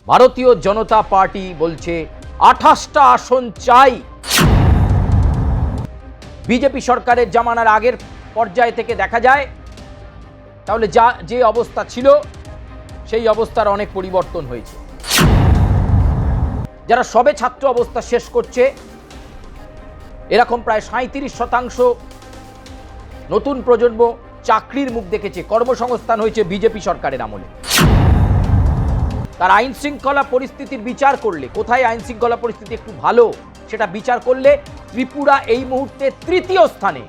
ভারতীয় জনতা পার্টি বলছে 28টা আসন চাই। বিজেপি সরকারের জামানার আগের পর্যায় থেকে দেখা যায় তাহলে যে অবস্থা ছিল সেই অবস্থার অনেক পরিবর্তন হয়েছে। যারা সবে ছাত্র অবস্থা শেষ করছে এরকম প্রায় 37% নতুন প্রজন্ম চাকরির মুখ দেখেছে, কর্মসংস্থান হয়েছে বিজেপি সরকারের আমলে। তার আইন শৃঙ্খলা পরিস্থিতির বিচার করলে, কোথায় আইন শৃঙ্খলা পরিস্থিতি একটু ভালো সেটা বিচার করলে ত্রিপুরা এই মুহূর্তে তৃতীয় স্থানে।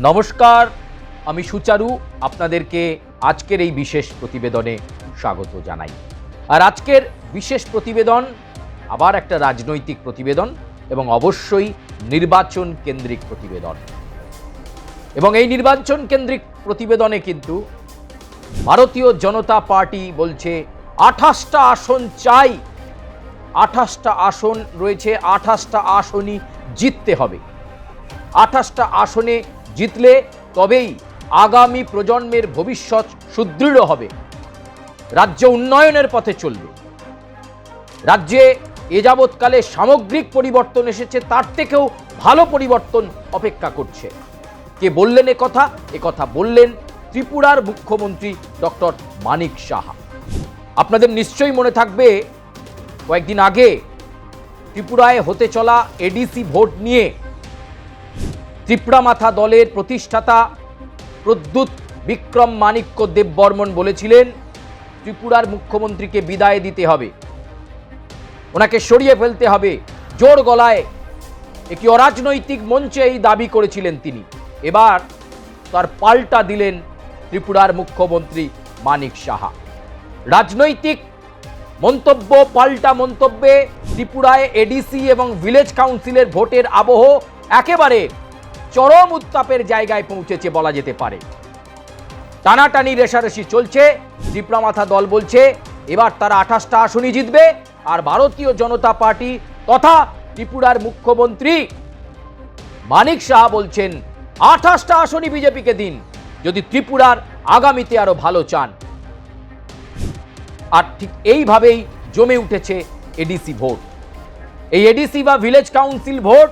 নমস্কার, আমি সুচারু, আপনাদেরকে আজকের এই বিশেষ প্রতিবেদনে স্বাগত জানাই। আর আজকের বিশেষ প্রতিবেদন আবার একটা রাজনৈতিক প্রতিবেদন এবং অবশ্যই নির্বাচন কেন্দ্রিক প্রতিবেদন। এবং এই নির্বাচন কেন্দ্রিক প্রতিবেদনে কিন্তু ভারতীয় জনতা পার্টি বলছে 28টা আসন চাই। 28টা আসন রয়েছে, 28টা আসনই জিততে হবে। 28টা আসনে জিতলে তবেই আগামী প্রজন্মের ভবিষ্যৎ সুদৃঢ় হবে, রাজ্য উন্নয়নের পথে চলবে। রাজ্যে এ যাবৎকালে সামগ্রিক পরিবর্তন এসেছে, তার থেকেও ভালো পরিবর্তন অপেক্ষা করছে। কে বললেন কথা বললেন ত্রিপুরার মুখ্যমন্ত্রী ডক্টর মানিক সাহা। আপনাদের নিশ্চয়ই মনে থাকবে কয়েকদিন আগে ত্রিপুরায় হতে চলা এডিসি ভোট নিয়ে ত্রিপুরা মাথা দলের প্রতিষ্ঠাতা প্রদ্যুৎ বিক্রম মাণিক্য দেববর্মন বলেছিলেন ত্রিপুরার মুখ্যমন্ত্রীকে বিদায় দিতে হবে, ওনাকে সরিয়ে ফেলতে হবে। জোর গলায় একটি অরাজনৈতিক মঞ্চে এই দাবি করেছিলেন তিনি। এবার তার পাল্টা দিলেন ত্রিপুরার মুখ্যমন্ত্রী মানিক সাহা। রাজনৈতিক মন্তব্য, পাল্টা মন্তব্যে ত্রিপুরায় এডিসি এবং ভিলেজ কাউন্সিলের ভোটের আবহ একেবারে চরম উত্তাপের জায়গায় পৌঁছেছে বলা যেতে পারে। টানাটানি রেশারেশি চলছে। ত্রিপুরা মাথা দল বলছে এবার তারা 28টা আসনই জিতবে, আর ভারতীয় জনতা পার্টি তথা ত্রিপুরার মুখ্যমন্ত্রী মানিক সাহা বলছেন 28টা আসনই বিজেপিকে দিন যদি ত্রিপুরার আগামীতে আরো ভালো চান। আর ঠিক এইভাবেই জমে উঠেছে এডিসি ভোট। এই এডিসি বা ভিলেজ কাউন্সিল ভোট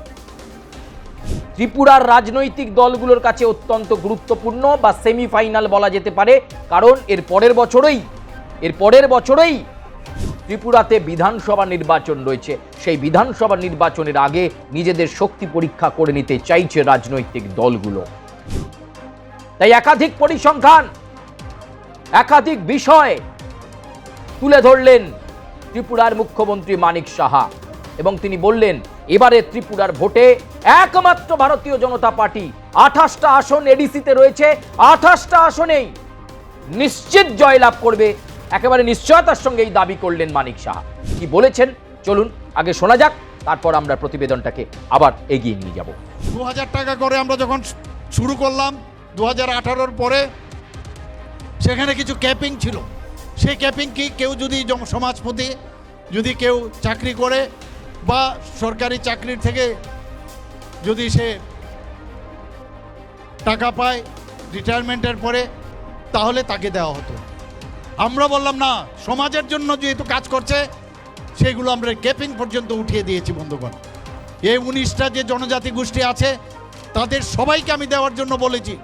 ত্রিপুরার রাজনৈতিক দলগুলোর কাছে অত্যন্ত গুরুত্বপূর্ণ বা সেমিফাইনাল বলা যেতে পারে, কারণ এর পরের বছরেই ত্রিপুরাতে বিধানসভা নির্বাচন রয়েছে। সেই বিধানসভা নির্বাচনের আগে নিজেদের শক্তি পরীক্ষা করে নিতে চাইছে রাজনৈতিক দলগুলো। তাই একাধিক পরিসংখ্যান, একাধিক বিষয় তুলে ধরলেন ত্রিপুরার মুখ্যমন্ত্রী মানিক সাহা এবং তিনি বললেন এবারে ত্রিপুরার ভোটে একমাত্র ভারতীয় জনতা পার্টি 28টা আসন এডিসিতে রয়েছে, 28টা আসনেই নিশ্চিত জয়লাভ করবে। একেবারে নিশ্চয়তার সঙ্গে এই দাবি করলেন মানিক সাহা। কি বলেছেন চলুন আগে শোনা যাক, তারপর আমরা প্রতিবেদনটাকে আবার এগিয়ে নিয়ে যাব। 2000 টাকা করে আমরা যখন শুরু করলাম 2018-র পরে, সেখানে কিছু ক্যাপিং ছিল। সেই ক্যাপিং কি কেউ যদি সমাজপতি যদি কেউ চাকরি করে বা সরকারি চাকরির থেকে যদি সে টাকা পায় রিটায়ারমেন্টের পরে, তাহলে তাকে দেওয়া হতো। আমরা বললাম না, সমাজের জন্য যেহেতু কাজ করছে সেগুলো আমরা ক্যাপিং পর্যন্ত উঠিয়ে দিয়েছি বন্ধুগণ। এই 19টা যে জনজাতি গোষ্ঠী আছে তাদের সবাইকে আমি দেওয়ার জন্য বলেছি।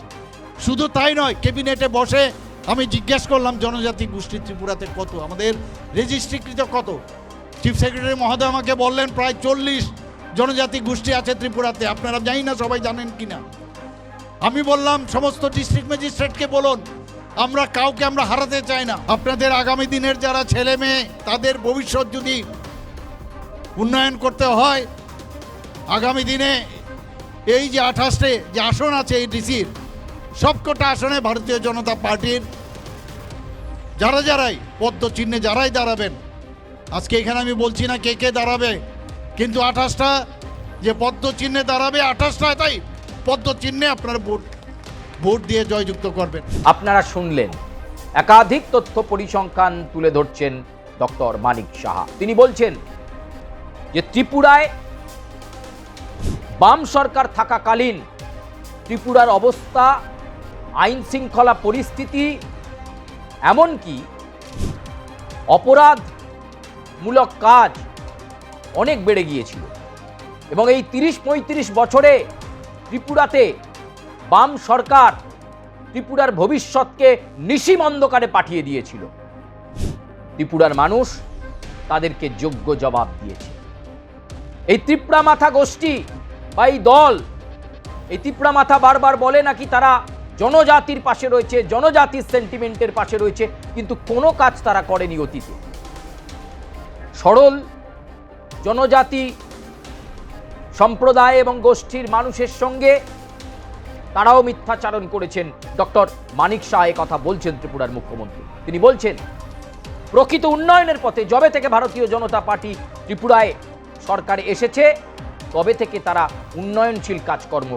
শুধু তাই নয়, ক্যাবিনেটে বসে আমি জিজ্ঞেস করলাম জনজাতি গোষ্ঠী ত্রিপুরাতে কত, আমাদের রেজিস্ট্রিকৃত কত। চিফ সেক্রেটারি মহোদয় আমাকে বললেন প্রায় 40 জনজাতি গোষ্ঠী আছে ত্রিপুরাতে। আপনারা জানি না সবাই জানেন কিনা। আমি বললাম সমস্ত ডিস্ট্রিক্ট ম্যাজিস্ট্রেটকে বলুন, আমরা কাউকে আমরা হারাতে চাই না। আপনাদের আগামী দিনের যারা ছেলে মেয়ে তাদের ভবিষ্যৎ যদি উন্নয়ন করতে হয়, আগামী দিনে এই যে 28টে যে আসন আছে এই ডিসির, সবকটা আসনে ভারতীয় জনতা পার্টির যারাই পদ্ম চিহ্নে যারাই দাঁড়াবেন, আজকে এখানে আমি বলছি না কে কে দাঁড়াবে, কিন্তু 28টা যে পদ্ম চিহ্নে দাঁড়াবে 28টা তাই পদ্ম চিহ্নে আপনারা ভোট দিয়ে জয়যুক্ত করবেন। আপনারা শুনলেন, একাধিক তথ্য পরিসংখ্যান তুলে ধরছেন ডক্টর মানিক সাহা। তিনি বলছেন যে ত্রিপুরায় বাম সরকার থাকাকালীন ত্রিপুরার অবস্থা, আইন শৃঙ্খলা পরিস্থিতি, এমনকি অপরাধমূলক কাজ অনেক বেড়ে গিয়েছিল এবং এই ৩০-৩৫ বছরে ত্রিপুরাতে বাম সরকার ত্রিপুরার ভবিষ্যৎকে নিশিম অন্ধকারে পাঠিয়ে দিয়েছিল। ত্রিপুরার মানুষ তাদেরকে যোগ্য জবাব দিয়েছে। এই ত্রিপুরা মাথা গোষ্ঠী বা এই দল, এই ত্রিপুরা মাথা বারবার বলে নাকি তারা জনজাতির পাশে রয়েছে, জনজাতির সেন্টিমেন্টের পাশে রয়েছে, কিন্তু কোনো কাজ তারা করেনি অতীতে। সরল জনজাতি সম্প্রদায় এবং গোষ্ঠীর মানুষের সঙ্গে তারাও মিথ্যাচারণ করেছেন। ডক্টর মানিক শাহ কথা বলছেন, ত্রিপুরার মুখ্যমন্ত্রী। তিনি বলছেন প্রকৃত উন্নয়নের পথে যবে থেকে ভারতীয় জনতা পার্টি ত্রিপুরায় সরকারে এসেছে তবে থেকে তারা উন্নয়নশীল কাজকর্ম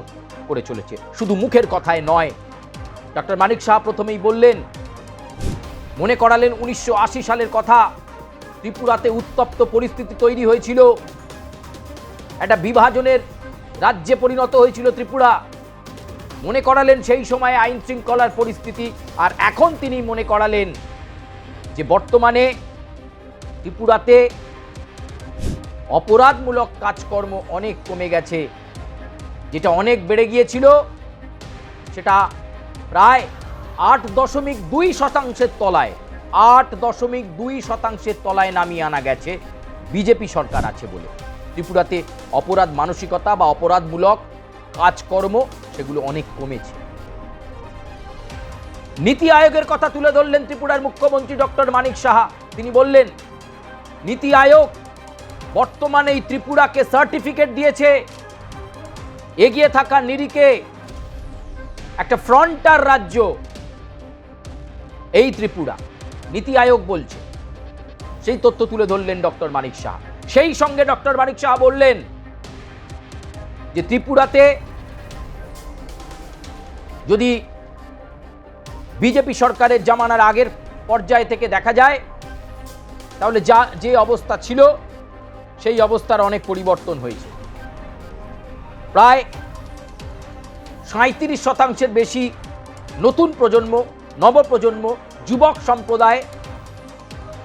করে চলেছে, শুধু মুখের কথায় নয়। ডক্টর মানিক শাহ প্রথমেই বললেন, মনে করালেন 1980 সালের কথা। ত্রিপুরাতে উত্তপ্ত পরিস্থিতি তৈরি হয়েছিল, একটা বিভাজনের রাজ্যে পরিণত হয়েছিল ত্রিপুরা। মনে করালেন সেই সময় আইন শৃঙ্খলার পরিস্থিতি, আর এখন তিনি মনে করালেন যে বর্তমানে ত্রিপুরাতে অপরাধমূলক কাজকর্ম অনেক কমে গেছে। যেটা অনেক বেড়ে গিয়েছিল সেটা প্রায় 8.2% তলায়, 8.2% তলায় নামিয়ে আনা গেছে বিজেপি সরকার আছে বলে। ত্রিপুরাতে অপরাধ মানসিকতা বা অপরাধমূলক কাজকর্ম সেগুলো অনেক কমেছে। নীতি আয়োগের কথা তুলে ধরলেন ত্রিপুরার মুখ্যমন্ত্রী ডক্টর মানিক সাহা। তিনি বললেন, নীতি আয়োগ বর্তমানে এই ত্রিপুরাকে সার্টিফিকেট দিয়েছে এগিয়ে থাকা নিরিখে একটা ফ্রন্টার রাজ্য এই ত্রিপুরা, নীতি আয়োগ বলছে। সেই তথ্য তুলে ধরলেন ডক্টর মানিক সাহা। সেই সঙ্গে ডক্টর মানিক সাহা বললেন যে ত্রিপুরাতে যদি বিজেপি সরকারের জামানার আগের পর্যায় থেকে দেখা যায় তাহলে যে অবস্থা ছিল সেই অবস্থার অনেক পরিবর্তন হয়েছে। প্রায় 37% বেশি নতুন প্রজন্ম, নবপ্রজন্ম, যুবক সম্প্রদায়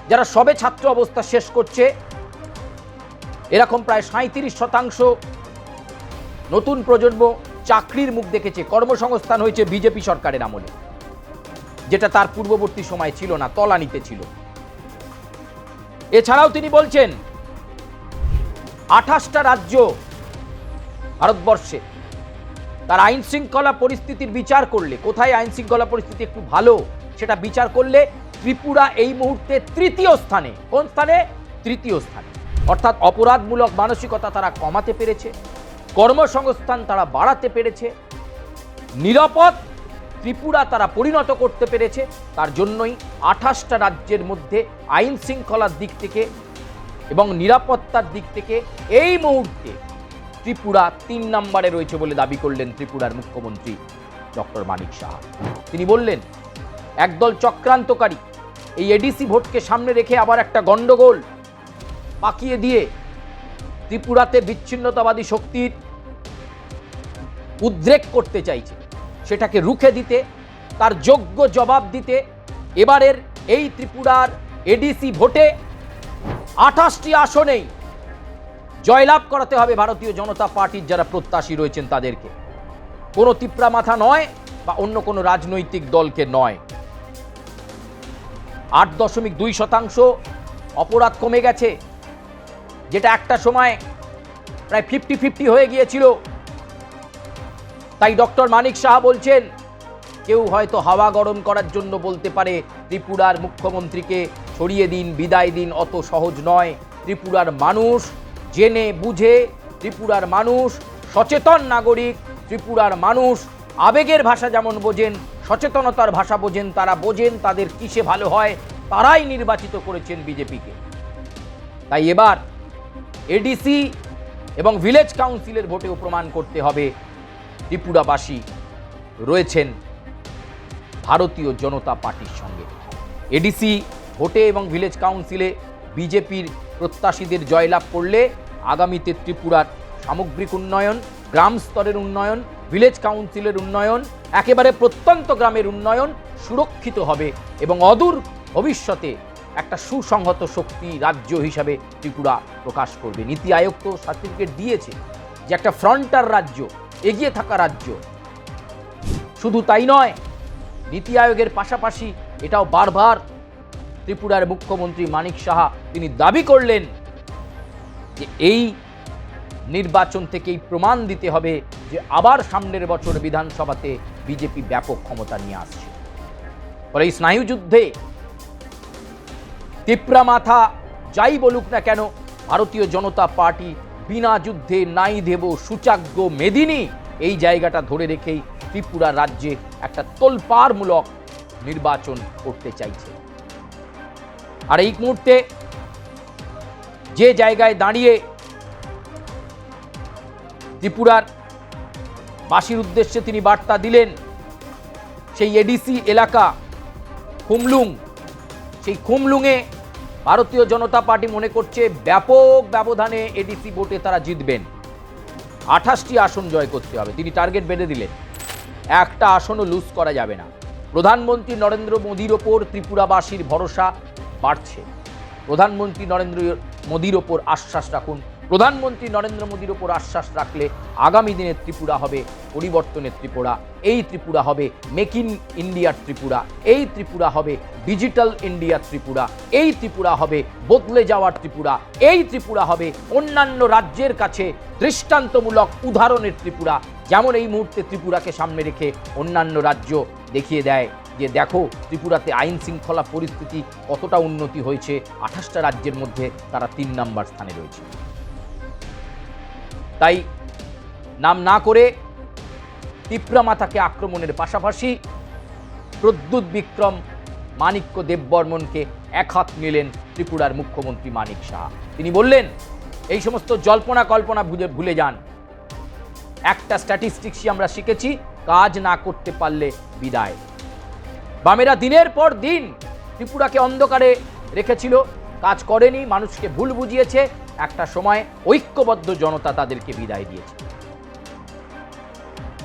যারা সবে ছাত্র অবস্থা শেষ করছে, এরকম প্রায় 37% নতুন প্রজন্ম চাকরির মুখ দেখেছে, কর্মসংস্থান হয়েছে বিজেপি সরকারের আমলে, যেটা তার পূর্ববর্তী সময় ছিল না, তলানিতে ছিল। এছাড়াও তিনি বলছেন 28টা রাজ্য ভারতবর্ষে তার আইন শৃঙ্খলা পরিস্থিতির বিচার করলে, কোথায় আইন শৃঙ্খলা পরিস্থিতি একটু ভালো সেটা বিচার করলে ত্রিপুরা এই মুহূর্তে তৃতীয় স্থানে। কোন স্থানে? তৃতীয় স্থানে। অর্থাৎ অপরাধমূলক মানসিকতা তারা কমাতে পেরেছে, কর্মসংস্থান তারা বাড়াতে পেরেছে, নিরাপদ ত্রিপুরা তারা পরিণত করতে পেরেছে। তার জন্যই 28টা রাজ্যের মধ্যে আইন শৃঙ্খলার দিক থেকে এবং নিরাপত্তার দিক থেকে এই মুহূর্তে ত্রিপুরা 3 নম্বরে রয়েছে বলে দাবি করলেন ত্রিপুরার মুখ্যমন্ত্রী ডক্টর মানিক সাহা। তিনি বললেন, একদল চক্রান্তকারী এই এডিসি ভোটকে সামনে রেখে আবার একটা গন্ডগোল পাকিয়ে দিয়ে ত্রিপুরাতে বিচ্ছিন্নতাবাদী শক্তির উদ্রেক করতে চাইছে। সেটাকে রুখে দিতে, তার যোগ্য জবাব দিতে এবারের এই ত্রিপুরার এডিসি ভোটে 28টি আসনেই জয়লাভ করাতে হবে ভারতীয় জনতা পার্টির যারা প্রত্যাশী রয়েছেন তাদেরকে, কোনো ত্রিপুরা মাথা নয় বা অন্য কোনো রাজনৈতিক দলকে নয়। 8.2% অপরাধ কমে গেছে, যেটা একটা সময় প্রায় 50-50 হয়ে গিয়েছিল। তাই ডক্টর মানিক সাহা বলছেন, কেউ হয়তো হাওয়া গরম করার জন্য বলতে পারে ত্রিপুরার মুখ্যমন্ত্রীকে সরিয়ে দিন, বিদায় দিন, অত সহজ নয়। ত্রিপুরার মানুষ জেনে বুঝে, ত্রিপুরার মানুষ সচেতন নাগরিক, ত্রিপুরার মানুষ আবেগের ভাষা যেমন বোঝেন, সচেতনতার ভাষা বোঝেন, তারা বোঝেন তাদের কিসে ভালো হয়, তারাই নির্বাচিত করেছেন বিজেপিকে। তাই এবার এডিসি এবং ভিলেজ কাউন্সিলের ভোটেও প্রমাণ করতে হবে ত্রিপুরাবাসী রয়েছেন ভারতীয় জনতা পার্টির সঙ্গে। এডিসি ভোটে এবং ভিলেজ কাউন্সিলে বিজেপির প্রত্যাশীদের জয়লাভ করলে আগামীতে ত্রিপুরার সামগ্রিক উন্নয়ন, গ্রাম স্তরের উন্নয়ন, ভিলেজ কাউন্সিলের উন্নয়ন, একেবারে প্রত্যন্ত গ্রামের উন্নয়ন সুরক্ষিত হবে এবং অদূর ভবিষ্যতে একটা সুসংহত শক্তি রাজ্য হিসাবে ত্রিপুরা প্রকাশ করবে। নীতি আয়োগ তো সার্টিফিকেট দিয়েছে যে একটা ফ্রন্টার রাজ্য, এগিয়ে থাকা রাজ্য। শুধু তাই নয়, নীতি আয়োগের পাশাপাশি এটাও বারবার ত্রিপুরার মুখ্যমন্ত্রী মানিক সাহা তিনি দাবি করলেন যে এই নির্বাচন থেকেই প্রমাণ দিতে হবে যে আবার সামনের বছর বিধানসভাতে বিজেপি ব্যাপক ক্ষমতা নিয়ে আসছে। ফলে এই স্নায়ুযুদ্ধে তিপ্রা মাথা যাই বলুক না কেন, ভারতীয় জনতা পার্টি বিনা যুদ্ধে নাই দেব সূচাগ্য মেদিনী এই জায়গাটা ধরে রেখেই ত্রিপুরা রাজ্যে একটা তোলপাড়মূলক নির্বাচন করতে চাইছে। আর এই মুহূর্তে যে জায়গায় দাঁড়িয়ে ত্রিপুরার বাসীর উদ্দেশ্যে তিনি বার্তা দিলেন, সেই এডিসি এলাকা খুমলুং, সেই খুমলুঙে ভারতীয় জনতা পার্টি মনে করছে ব্যাপক ব্যবধানে এডিসি ভোটে তারা জিতবেন। 28টি আসন জয় করতে হবে, তিনি টার্গেট বেঁধে দিলেন। একটা আসনও লুজ করা যাবে না। প্রধানমন্ত্রী নরেন্দ্র মোদীর ওপর ত্রিপুরাবাসীর ভরসা বাড়ছে। প্রধানমন্ত্রী নরেন্দ্র মোদীর ওপর আশ্বাস রাখুন। প্রধানমন্ত্রী নরেন্দ্র মোদীর ওপর আশ্বাস রাখলে আগামী দিনে ত্রিপুরা হবে পরিবর্তনের ত্রিপুরা। এই ত্রিপুরা হবে মেক ইন ইন্ডিয়ার ত্রিপুরা। এই ত্রিপুরা হবে ডিজিটাল ইন্ডিয়ার ত্রিপুরা। এই ত্রিপুরা হবে বদলে যাওয়ার ত্রিপুরা। এই ত্রিপুরা হবে অন্যান্য রাজ্যের কাছে দৃষ্টান্তমূলক উদাহরণের ত্রিপুরা। যেমন এই মুহূর্তে ত্রিপুরাকে সামনে রেখে অন্যান্য রাজ্য দেখিয়ে দেয় যে দেখো ত্রিপুরাতে আইন শৃঙ্খলা পরিস্থিতি কতটা উন্নতি হয়েছে। 28টা রাজ্যের মধ্যে তারা 3 নম্বর স্থানে রয়েছে। তাই নাম না করে তিপ্রা মাথাকে আক্রমণের পাশাপাশি প্রদ্যুৎ বিক্রম মাণিক্য দেববর্মনকে এক হাত নিলেন ত্রিপুরার মুখ্যমন্ত্রী মানিক সাহা। তিনি বললেন এই সমস্ত জল্পনা কল্পনা ভুলে যান। একটা স্ট্যাটিস্টিক্সই আমরা শিখেছি, কাজ না করতে পারলে বিদায়। বামেরা দিনের পর দিন ত্রিপুরাকে অন্ধকারে রেখেছিল, কাজ করেনি, মানুষকে ভুল বুঝিয়েছে। একটা সময় ঐক্যবদ্ধ জনতা তাদেরকে বিদায় দিয়েছে।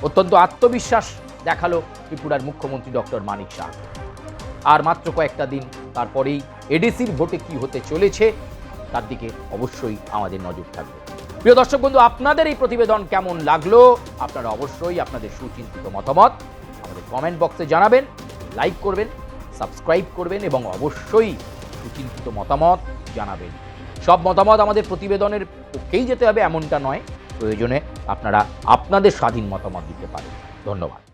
অত্যন্ত আত্মবিশ্বাস দেখালো ত্রিপুরার মুখ্যমন্ত্রী ডক্টর মানিক সাহা। আর মাত্র কয়েকটা দিন তারপরেই এডিসির ভোটে কি হতে চলেছে তার দিকে অবশ্যই আমাদের নজর থাকবে। প্রিয় দর্শক বন্ধু, আপনাদের এই প্রতিবেদন কেমন লাগলো আপনারা অবশ্যই আপনাদের সুচিন্তিত মতামত আমাদের কমেন্ট বক্সে জানাবেন। লাইক করবেন, সাবস্ক্রাইব করবেন এবং অবশ্যই সুচিন্তিত মতামত জানাবেন। সব মতামত আমাদের প্রতিবেদনের পক্ষেই যেতে হবে এমনটা নয়, প্রয়োজনে আপনারা আপনাদের স্বাধীন মতামত দিতে পারেন। ধন্যবাদ।